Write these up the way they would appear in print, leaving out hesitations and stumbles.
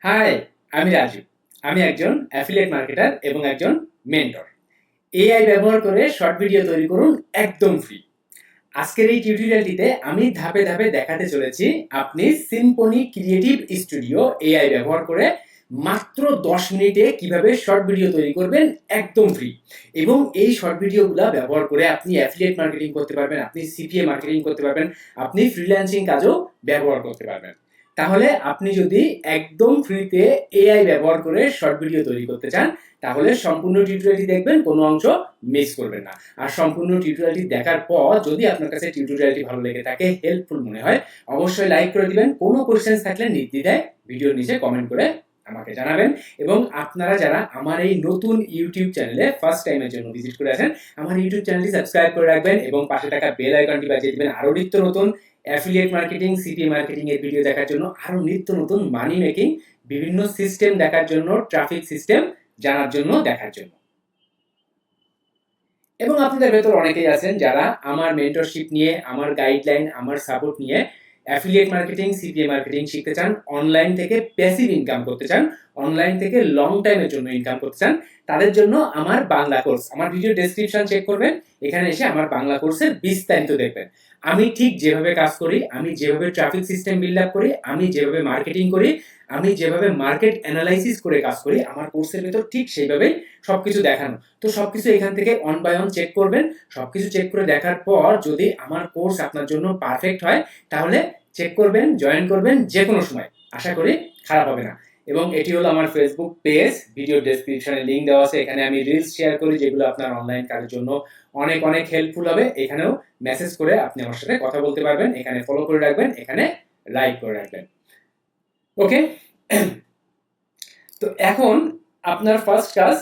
High, আমি রাজু। আমি একজন অ্যাফিলিয়েট মার্কেটার এবং একজন মেন্টর। এআই ব্যবহার করে শর্ট ভিডিও তৈরি করুন একদম ফ্রি। আজকের এই টিউটোরিয়ালটিতে আমি ধাপে ধাপে দেখাতে চলেছি আপনি সিম্ফনি ক্রিয়েটিভ স্টুডিও এআই ব্যবহার করে মাত্র 10 মিনিটে কিভাবে শর্ট ভিডিও তৈরি করবেন একদম ফ্রি। এবং এই শর্ট ভিডিওগুলো ব্যবহার করে আপনি অ্যাফিলিয়েট মার্কেটিং করতে পারবেন, আপনি সিপিএ মার্কেটিং করতে পারবেন, আপনি ফ্রিল্যান্সিং কাজও ব্যবহার করতে পারবেন। তাহলে আপনি যদি একদম ফ্রিতে এআই ব্যবহার করে শর্ট ভিডিও তৈরি করতে চান, তাহলে সম্পূর্ণ টিউটোরিয়ালটি দেখবেন, কোনো অংশ মিস করবেন না। আর সম্পূর্ণ টিউটোরিয়ালটি দেখার পর যদি আপনার কাছে টিউটোরিয়ালটি ভালো লেগে থাকে, হেল্পফুল মনে হয়, অবশ্যই লাইক করে দিবেন। কোনো কোশ্চেন থাকলে নির্দ্বিধায় ভিডিওর নিচে কমেন্ট করে আমাকে জানাবেন। এবং আপনারা যারা আমার এই নতুন ইউটিউব চ্যানেলে ফার্স্ট টাইমের জন্য ভিজিট করে আছেন, আমার ইউটিউব চ্যানেলটি সাবস্ক্রাইব করে রাখবেন এবং পাশে থাকা বেল আইকনটি বাজিয়ে দিবেন আরও নিত্য নতুন অ্যাফিলিয়েট মার্কেটিং, সিপিএ মার্কেটিং এর ভিডিও দেখার জন্য, আরও নিত্য নতুন মানি মেকিং বিভিন্ন সিস্টেম দেখার জন্য, ট্রাফিক সিস্টেম জানার জন্য, দেখার জন্য। এবং আপনাদের ভেতর অনেকেই আছেন যারা আমার মেন্টরশিপ নিয়ে, আমার গাইডলাইন, আমার সাপোর্ট নিয়ে অ্যাফিলিয়েট মার্কেটিং, সিপিএ মার্কেটিং শিখতে চান, অনলাইন থেকে প্যাসিভ ইনকাম করতে চান, অনলাইন থেকে লং টাইমের জন্য ইনকাম করতে চান। তাদের জন্য আমার বাংলা কোর্স, আমার ভিডিও ডেসক্রিপশন চেক করবেন, এখানে এসে আমার বাংলা কোর্সের বিস্তারিত দেখবেন। আমি ঠিক যেভাবে কাজ করি, আমি যেভাবে ট্রাফিক সিস্টেম বিল্ড আপ করি, আমি যেভাবে মার্কেটিং করি, আমি যেভাবে মার্কেট অ্যানালাইসিস করে কাজ করি, আমার কোর্সের ভেতর ঠিক সেইভাবেই সবকিছু দেখানো। তো সবকিছু এখান থেকে অন বাই অন চেক করবেন। সবকিছু চেক করে দেখার পর যদি আমার কোর্স আপনার জন্য পারফেক্ট হয়, তাহলে চেক করবেন, জয়েন করবেন যে কোনো সময়, আশা করি খারাপ হবে না। এবং এটি হলো আমার ফেসবুক পেজ, ভিডিও ডেসক্রিপশনে লিঙ্ক দেওয়া আছে, এখানে আমি রিলস শেয়ার করি যেগুলো আপনার অনলাইন কাজের জন্য অনেক অনেক হেল্পফুল হবে। এখানেও মেসেজ করে আপনি আমার সাথে কথা বলতে পারবেন, এখানে ফলো করে রাখবেন, এখানে লাইক করে রাখবেন। ওকে, তো এখন আপনার ফার্স্ট কাজ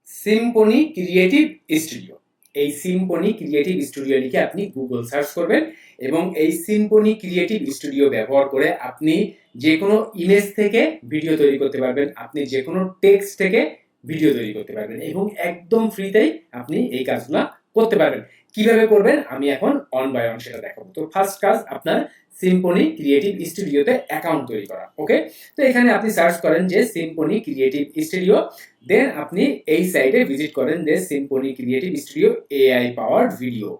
সিম্ফনি ক্রিয়েটিভ স্টুডিও। এই সিম্ফনি ক্রিয়েটিভ স্টুডিও লিখে আপনি গুগল সার্চ করবেন এবং এই সিম্ফনি ক্রিয়েটিভ স্টুডিও ব্যবহার করে আপনি যে কোনো ইমেজ থেকে ভিডিও তৈরি করতে পারবেন, আপনি যে কোনো টেক্সট থেকে ভিডিও তৈরি করতে পারবেন এবং একদম ফ্রিতেই আপনি এই কাজগুলো করতে পারবেন। কিভাবে করবেন আমি এখন অন বাই অন সেটা দেখাবো। তো ফার্স্ট কাজ আপনার সিম্ফনি ক্রিয়েটিভ স্টুডিওতে অ্যাকাউন্ট তৈরি করা। ওকে, তো এখানে আপনি সার্চ করেন যে সিম্ফনি ক্রিয়েটিভ স্টুডিও, দেন আপনি এই সাইটে ভিজিট করেন যে Symphony creative studio AI powered video.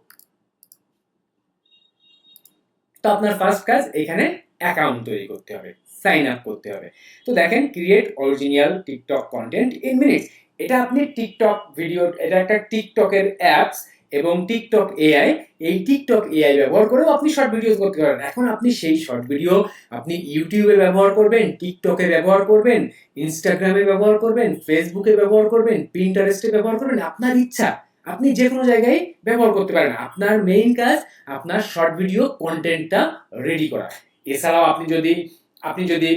তো আপনার ফার্স্ট কাজ এখানে অ্যাকাউন্ট তৈরি করতে হবে, সাইন আপ করতে হবে। তো দেখেন create original TikTok contained in minutes, এটা আপনি টিকটক ভিডিও, এটা একটা টিকটকের অ্যাপস এবং টিকটক এআই, এই টিকটক এআই ব্যবহার করেও আপনি শর্ট ভিডিও করতে পারেন। এখন আপনি সেই শর্ট ভিডিও আপনি ইউটিউবে ব্যবহার করবেন, টিকটকে ব্যবহার করবেন, ইনস্টাগ্রামে ব্যবহার করবেন, ফেসবুকে ব্যবহার করবেন, পিন্টারেস্টে ব্যবহার করবেন, আপনার ইচ্ছা, আপনি যে কোনো জায়গায় ব্যবহার করতে পারেন। আপনার মেইন কাজ আপনার শর্ট ভিডিও কন্টেন্টটা রেডি করা। এছাড়াও আপনি যদি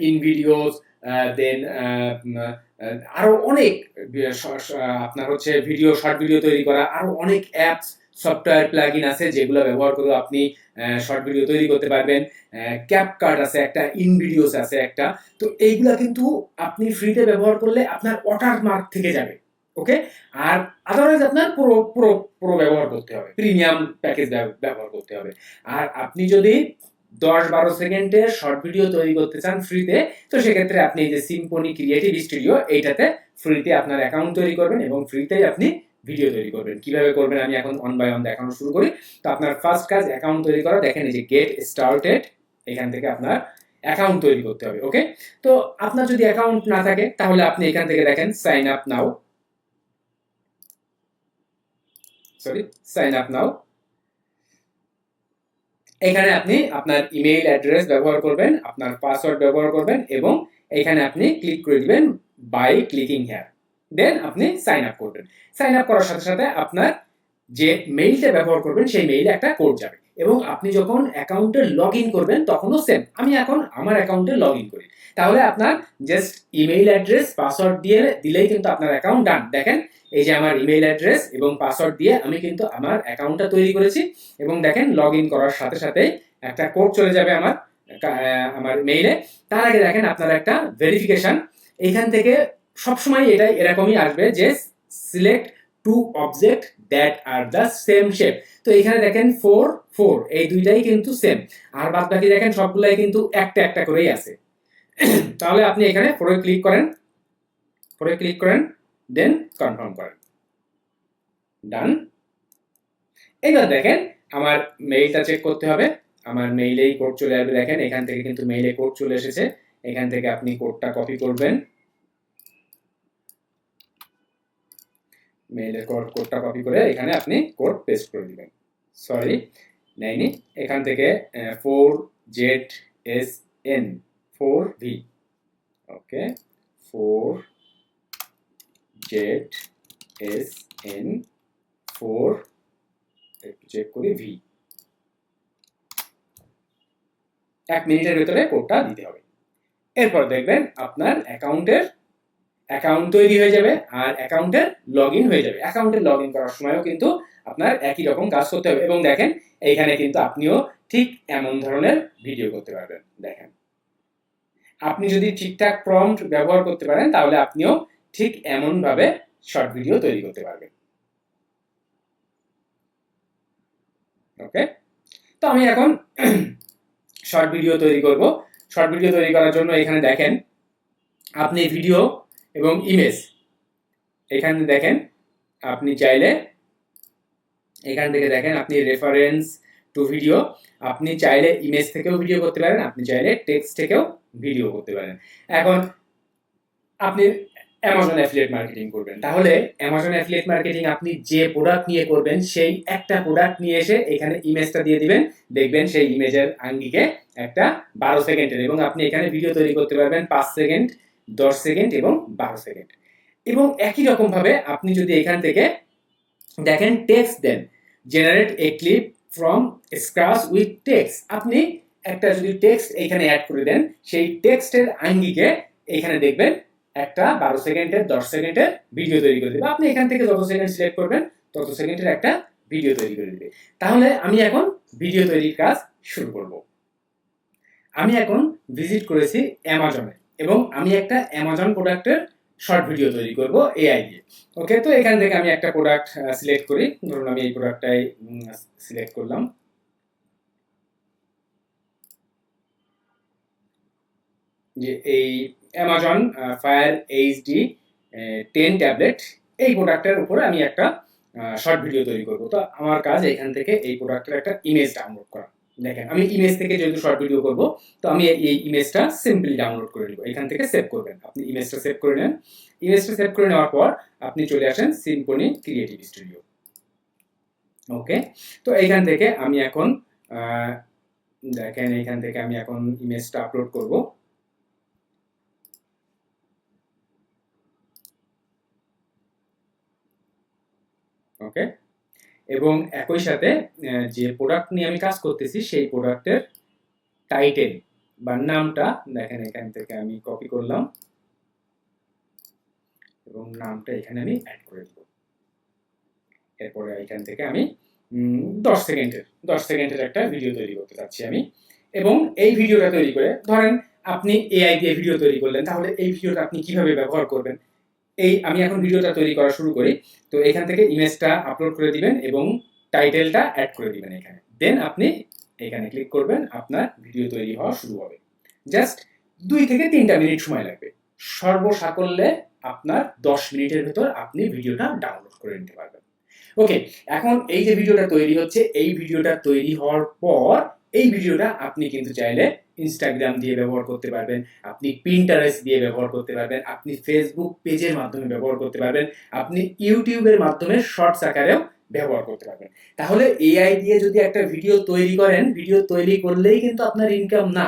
ইন ভিডিওস, দেন আরো অনেক আপনার হচ্ছে ভিডিও, শর্ট ভিডিও তৈরি করা আরো অনেক অ্যাপস, সফটওয়্যার প্লাগইন আছে যেগুলো ব্যবহার করে আপনি শর্ট ভিডিও তৈরি করতে পারবেন। ক্যাপকাট আছে একটা, ইন ভিডিওস আছে একটা। তো এইগুলা কিন্তু আপনি ফ্রিতে ব্যবহার করলে আপনার ওয়াটারমার্ক থেকে যাবে। ওকে, আর আদারওয়াইজ আপনার পুরো পুরো পুরো ব্যবহার করতে হবে, প্রিমিয়াম প্যাকেজ ব্যবহার করতে হবে। আর আপনি যদি 10-12 সেকেন্ডের শর্ট ভিডিও তৈরি করতে চান ফ্রিতে, তো সেক্ষেত্রে আপনি এই যে সিম্ফনি ক্রিয়েটিভ স্টুডিও, এইটাতে ফ্রিতে আপনার অ্যাকাউন্ট তৈরি করবেন এবং ফ্রিতেই আপনি ভিডিও তৈরি করবেন। কিভাবে করবেন আমি এখন অন বাই অন দেখানো শুরু করি। তো আপনার ফার্স্ট কাজ অ্যাকাউন্ট তৈরি করা। দেখেন এই যে গেট স্টার্টেড, এখান থেকে আপনার অ্যাকাউন্ট তৈরি করতে হবে। ওকে, তো আপনার যদি অ্যাকাউন্ট না থাকে তাহলে আপনি এখান থেকে দেখেন sign up now, sign up now. এখানে আপনি আপনার ইমেইল অ্যাড্রেস ব্যবহার করবেন, আপনার পাসওয়ার্ড ব্যবহার করবেন এবং এখানে আপনি ক্লিক করে দিবেন বাই ক্লিকিং হিয়ার, দেন আপনি সাইন আপ করবেন। সাইন আপ করার সাথে সাথে আপনার যে মেইলটা ব্যবহার করবেন সেই মেইলে একটা কোড যাবে এবং আপনি যখন অ্যাকাউন্টে লগ ইন করবেন তখনও সেম। আমি এখন আমার অ্যাকাউন্টে লগ ইন করি, তাহলে আপনার জাস্ট ইমেইল অ্যাড্রেস, পাসওয়ার্ড দিয়ে দিলেই কিন্তু আপনার অ্যাকাউন্ট ডান। দেখেন এই যে আমার ইমেইল অ্যাড্রেস এবং পাসওয়ার্ড দিয়ে আমি কিন্তু আমার অ্যাকাউন্টটা তৈরি করেছি এবং দেখেন লগ ইন করার সাথে সাথে একটা কোড চলে যাবে আমার মেইলে। তার আগে দেখেন আপনার একটা ভেরিফিকেশন, এখান থেকে সবসময় এটা এরকমই আসবে যে select two object that are the same shape. তো এখানে দেখেন 4 4 এই দুইটাই কিন্তু সেম, আর বাদ বাকি দেখেন সবগুলাই কিন্তু একটা একটা করেই আছে। তাহলে আপনি এখানে ফোরে ক্লিক করেন, দেন কনফার্ম করেন, ডান। এবার দেখেন আমার মেইলটা চেক করতে হবে, আমার মেইলেই কোড চলে আসবে। দেখেন এখান থেকে কিন্তু মেইলে কোড চলে এসেছে, এখান থেকে আপনি কোডটা কপি করবেন, মেইলের কোডটা কপি করে এখানে আপনি কোড পেস্ট করে দিবেন। সরি নেয়নি, এখান থেকে 4ZSN 4V, ওকে 4ZSN 4, একটু চেক করি, V। 1 মিনিটের ভিতরে কোডটা দিতে হবে। এরপর দেখবেন আপনার অ্যাকাউন্ট তৈরি হয়ে যাবে আর অ্যাকাউন্টের লগ ইন হয়ে যাবে। অ্যাকাউন্টের লগ ইন করার সময়ও কিন্তু আপনার একই রকম কাজ করতে হবে। এবং দেখেন এইখানে কিন্তু আপনিও ঠিক এমন ধরনের ভিডিও করতে পারবেন। দেখেন আপনি যদি ঠিকঠাক প্রম্পট ব্যবহার করতে পারেন তাহলে আপনিও ঠিক এমনভাবে শর্ট ভিডিও তৈরি করতে পারবেন। ওকে, তো আমি এখন শর্ট ভিডিও তৈরি করব। শর্ট ভিডিও তৈরি করার জন্য এখানে দেখেন আপনি ভিডিও এবং ইমেজ, এখানে দেখেন আপনি চাইলে এখান থেকে দেখেন আপনি রেফারেন্স টু ভিডিও, আপনি চাইলে ইমেজ থেকেও ভিডিও করতে পারেন, আপনি চাইলে টেক্সট থেকেও ভিডিও করতে পারেন। এখন আপনি অ্যামাজন অ্যাফিলিয়েট মার্কেটিং করবেন, তাহলে অ্যামাজন অ্যাফিলিয়েট মার্কেটিং আপনি যে প্রোডাক্ট নিয়ে করবেন সেই একটা প্রোডাক্ট নিয়ে এসে এখানে ইমেজটা দিয়ে দিবেন, দেখবেন সেই ইমেজের আঙ্গিকে একটা 12 সেকেন্ডের, এবং আপনি এখানে ভিডিও তৈরি করতে পারবেন 5 সেকেন্ড, 10 সেকেন্ড এবং 12 সেকেন্ড। এবং একই রকম ভাবে আপনি যদি এখান থেকে দেখেন টেক্সট দেন, generate a clip from scratch with text, আপনি একটা যদি টেক্সট এখানে অ্যাড করে দেন সেই টেক্সটের আঙ্গিকে এখানে দেখবেন একটা 12 সেকেন্ডের 10 সেকেন্ডের ভিডিও তৈরি করে দেবে। আপনি এখান থেকে যত সেকেন্ড সিলেক্ট করবেন তত সেকেন্ডের একটা ভিডিও তৈরি করে দেবে। তাহলে আমি এখন ভিডিও তৈরির কাজ শুরু করব। আমি এখন ভিজিট করেছি অ্যামাজনে এবং আমি একটা অ্যামাজন প্রোডাক্টের শর্ট ভিডিও তৈরি করব এআই দিয়ে। ওকে, তো এখান থেকে আমি একটা প্রোডাক্ট সিলেক্ট করি, ধরুন আমি এই প্রোডাক্টটাই সিলেক্ট করলাম। যে এই অ্যামাজন ফায়ার এইচডি 10 ট্যাবলেট, এই প্রোডাক্টের উপরে আমি একটা শর্ট ভিডিও তৈরি করব। তো আমার কাজ এখান থেকে এই প্রোডাক্টের একটা ইমেজ ডাউনলোড করা। দেখেন আমি ইমেজ থেকে যেহেতু শর্ট ভিডিও করব, তো আমি এই ইমেজটা সিম্পলি ডাউনলোড করে নিব, এখান থেকে সেভ করবেন। আপনি ইমেজটা সেভ করে নেন, ইমেজটা সেভ করে নেওয়ার পর আপনি চলে আসেন সিম্ফনি ক্রিয়েটিভ স্টুডিও। ওকে, তো এইখান থেকে আমি এখন দেখেন এইখান থেকে আমি এখন ইমেজটা আপলোড করব। ওকে, এবং একই সাথে যে প্রোডাক্ট নিয়ে আমি কাজ করতেছি সেই প্রোডাক্টের টাইটেল বা নামটা দেখেন এখান থেকে আমি কপি করলাম এবং নামটা এখানে আমি অ্যাড করে দেব। এরপরে এখান থেকে আমি 10 সেকেন্ডের একটা ভিডিও তৈরি করতে চাচ্ছি আমি। এবং এই ভিডিওটা তৈরি করে ধরেন আপনি এআই দিয়ে ভিডিও তৈরি করলেন, তাহলে এই ভিডিওটা আপনি কিভাবে ব্যবহার করবেন, এই আমি এখন ভিডিওটা তৈরি করা শুরু করি। তো এখান থেকে ইমেজটা আপলোড করে দিবেন এবং টাইটেলটা অ্যাড করে দিবেন এখানে, দেন আপনি এখানে ক্লিক করবেন, আপনার ভিডিও তৈরি হওয়া শুরু হবে। জাস্ট 2 থেকে 3টা মিনিট সময় লাগবে, সর্বসাকল্যে আপনার 10 মিনিটের ভেতর আপনি ভিডিওটা ডাউনলোড করে নিতে পারবেন। ওকে, এখন এই যে ভিডিওটা তৈরি হচ্ছে, এই ভিডিওটা তৈরি হওয়ার পর এই ভিডিওটা আপনি কিন্তু চাইলে ইনস্টাগ্রাম দিয়ে ব্যবহার করতে পারবেন, আপনি পিন্টারেস্ট দিয়ে ব্যবহার করতে পারবেন, আপনি ফেসবুক পেজের মাধ্যমে ব্যবহার করতে পারবেন, আপনি ইউটিউবের মাধ্যমে শর্টস আকারেও ব্যবহার করতে পারবেন। তাহলে এআই দিয়ে যদি একটা ভিডিও তৈরি করেন, ভিডিও তৈরি করলেই কিন্তু আপনার ইনকাম না,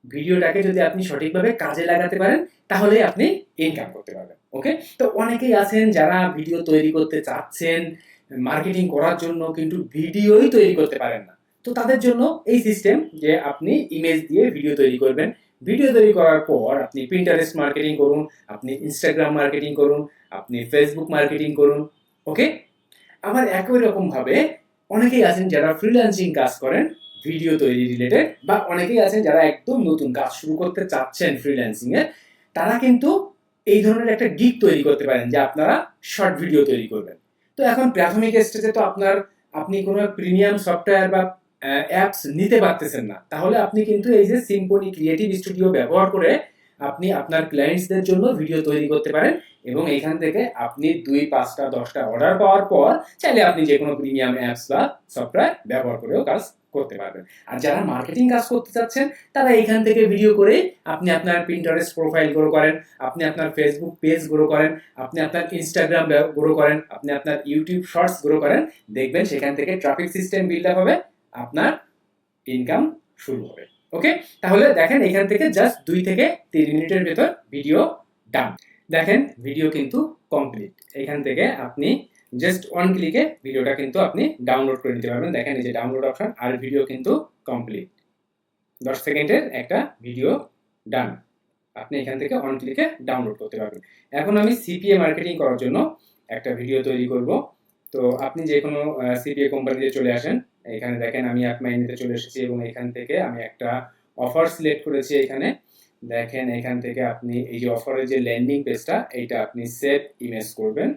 ভিডিওটাকে যদি আপনি সঠিকভাবে কাজে লাগাতে পারেন তাহলেই আপনি ইনকাম করতে পারবেন। ওকে, তো অনেকেই আছেন যারা ভিডিও তৈরি করতে চাচ্ছেন মার্কেটিং করার জন্য, কিন্তু ভিডিওই তৈরি করতে পারেন না। তো তাদের জন্য এই সিস্টেম যে আপনি ইমেজ দিয়ে ভিডিও তৈরি করবেন, ভিডিও তৈরি করার পর আপনি পিন্টারেস্ট মার্কেটিং করুন, আপনি ইনস্টাগ্রাম মার্কেটিং করুন, আপনি ফেসবুক মার্কেটিং করুন। ওকে, আবার একই রকম ভাবে অনেকেই আছেন যারা ফ্রিল্যান্সিং কাজ করেন ভিডিও তৈরি রিলেটেড, বা অনেকেই আছেন যারা একদম নতুন কাজ শুরু করতে চাচ্ছেন ফ্রিল্যান্সিং এ, তারা কিন্তু এই ধরনের একটা গিগ তৈরি করতে পারেন যে আপনারা শর্ট ভিডিও তৈরি করবেন। তো এখন প্রাথমিক স্টেজে তো আপনি কোনো প্রিমিয়াম সফটওয়্যার বা অ্যাপস নিতে পারতেছেন না, তাহলে আপনি কিন্তু এই যে সিম্ফনি ক্রিয়েটিভ স্টুডিও ব্যবহার করে আপনি আপনার ক্লায়েন্টসদের জন্য ভিডিও তৈরি করতে পারেন এবং এখান থেকে আপনি 2, 5টা 10টা অর্ডার পাওয়ার পর চাইলে আপনি যে কোনো প্রিমিয়াম অ্যাপস বা সফটওয়্যার ব্যবহার করেও কাজ করতে পারবেন। আর যারা মার্কেটিং কাজ করতে চাচ্ছেন তারা এখান থেকে ভিডিও করে আপনি আপনার পিন্টারেস্ট প্রোফাইল গ্রো করেন, আপনি আপনার ফেসবুক পেজ গ্রো করেন, আপনি আপনার ইনস্টাগ্রাম গ্রো করেন, আপনি আপনার ইউটিউব শর্টস গ্রো করেন, দেখবেন সেখান থেকে ট্রাফিক সিস্টেম বিল্ড আপ হবে, আপনার ইনকাম শুরু হবে। ওকে, তাহলে দেখেন এখান থেকে জাস্ট 2 থেকে 3 মিনিটের ভেতর ভিডিও ডান। দেখেন ভিডিও কিন্তু কমপ্লিট। এখান থেকে আপনি জাস্ট ওয়ান ক্লিকে ভিডিওটা কিন্তু আপনি ডাউনলোড করে নিতে পারবেন। দেখেন এই যে ডাউনলোড অপশন, আর ভিডিও কিন্তু কমপ্লিট। 10 সেকেন্ডের একটা ভিডিও ডান। আপনি এখান থেকে অন ক্লিকে ডাউনলোড করতে পারবেন। এখন আমি সিপিএ মার্কেটিং করার জন্য একটা ভিডিও তৈরি করব। তো আপনি যে কোনো সিপিএ কোম্পানিতে চলে আসেন। এখানে দেখেন আমি অ্যাপমাইনিতে চলে এসেছি এবং এখান থেকে আমি একটা অফার সিলেক্ট করেছি। এখানে দেখেন এখান থেকে আপনি এই যে অফারের যে ল্যান্ডিং পেজটা, এইটা আপনি সেভ ইমেজ করবেন।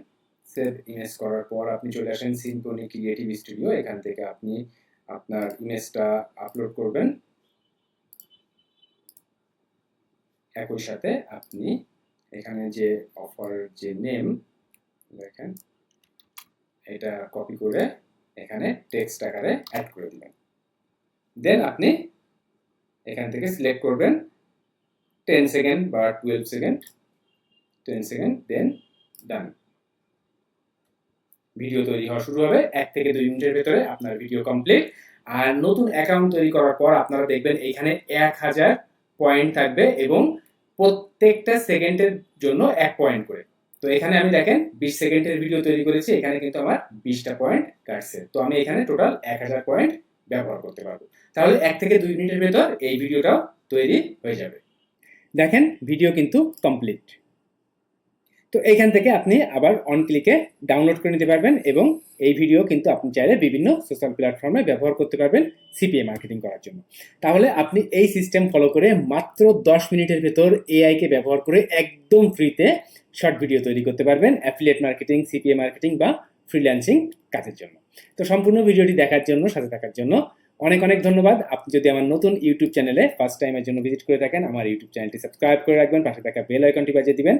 সেভ ইমেজ করার পর আপনি চলে আসেন সিম্ফনি ক্রিয়েটিভ স্টুডিও। এখান থেকে আপনি আপনার ইমেজটা আপলোড করবেন। একই সাথে আপনি এখানে যে অফারের যে নেম দেখেন, এটা কপি করে এখানে টেক্সট আকারে অ্যাড করে দিবেন। দেন আপনি এখান থেকে সিলেক্ট করবেন 10 সেকেন্ড বা 12 সেকেন্ড, 10 সেকেন্ড, দেন ডান। ভিডিও তৈরি হওয়া শুরু হবে। 1 থেকে 2 মিনিটের ভেতরে আপনার ভিডিও কমপ্লিট। আর নতুন অ্যাকাউন্ট তৈরি করার পর আপনারা দেখবেন এখানে 1000 পয়েন্ট থাকবে এবং প্রত্যেকটা সেকেন্ডের জন্য 1 পয়েন্ট করে। তো এখানে আমি দেখেন 20 সেকেন্ডের ভিডিও তৈরি করেছি, এখানে কিন্তু আমার 20টা পয়েন্ট কাটছে। তো আমি এখানে টোটাল 1000 পয়েন্ট ব্যবহার করতে পারবো। তাহলে 1 থেকে 2 মিনিটের ভেতর এই ভিডিওটাও তৈরি হয়ে যাবে। দেখেন ভিডিও কিন্তু কমপ্লিট। তো এইখান থেকে আপনি আবার অন ক্লিকে ডাউনলোড করে নিতে পারবেন এবং এই ভিডিও কিন্তু আপনি চাইলে বিভিন্ন সোশ্যাল প্ল্যাটফর্মে ব্যবহার করতে পারবেন সিপিএ মার্কেটিং করার জন্য। তাহলে আপনি এই সিস্টেম ফলো করে মাত্র 10 মিনিটের ভেতর এআইকে ব্যবহার করে একদম ফ্রিতে শর্ট ভিডিও তৈরি করতে পারবেন অ্যাফিলিয়েট মার্কেটিং, সিপিএ মার্কেটিং বা ফ্রিল্যান্সিং কাজের জন্য। তো সম্পূর্ণ ভিডিওটি দেখার জন্য, সাথে থাকার জন্য অনেক অনেক ধন্যবাদ। আপনি যদি আমার নতুন ইউটিউব চ্যানেলে ফার্স্ট টাইমের জন্য ভিজিট করে থাকেন, আমার ইউটিউব চ্যানেলটি সাবস্ক্রাইব করে রাখবেন, পাশে থাকা বেল আইকনটি বাজিয়ে দিবেন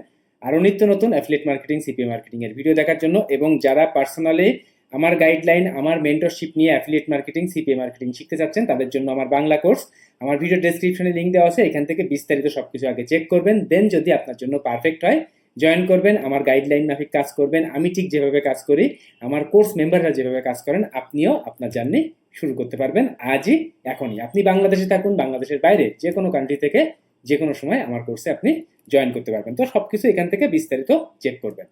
আরও নিত্য নতুন অ্যাফিলিয়েট মার্কেটিং, সিপিএ মার্কেটিং এর ভিডিও দেখার জন্য। এবং যারা পার্সোনালি আমার গাইডলাইন, আমার মেন্টরশিপ নিয়ে অ্যাফিলিয়েট মার্কেটিং, সিপিএ মার্কেটিং শিখতে চাচ্ছেন, তাদের জন্য আমার বাংলা কোর্স, আমার ভিডিও ডেসক্রিপশনে লিঙ্ক দেওয়া আছে, এখান থেকে বিস্তারিত সবকিছু আগে চেক করবেন। দেন যদি আপনার জন্য পারফেক্ট হয় জয়েন করবেন, আমার গাইডলাইন মাফিক কাজ করবেন। আমি ঠিক যেভাবে কাজ করি, আমার কোর্স মেম্বাররা যেভাবে কাজ করেন, আপনিও আপনার জার্নি শুরু করতে পারবেন আজই, এখনই। আপনি বাংলাদেশে থাকুন, বাংলাদেশের বাইরে যে কোনো কান্ট্রি থেকে যে কোনো সময় আমার কোর্সে আপনি জয়েন করতে পারবেন। তো সবকিছু এখান থেকে বিস্তারিত চেক করবেন।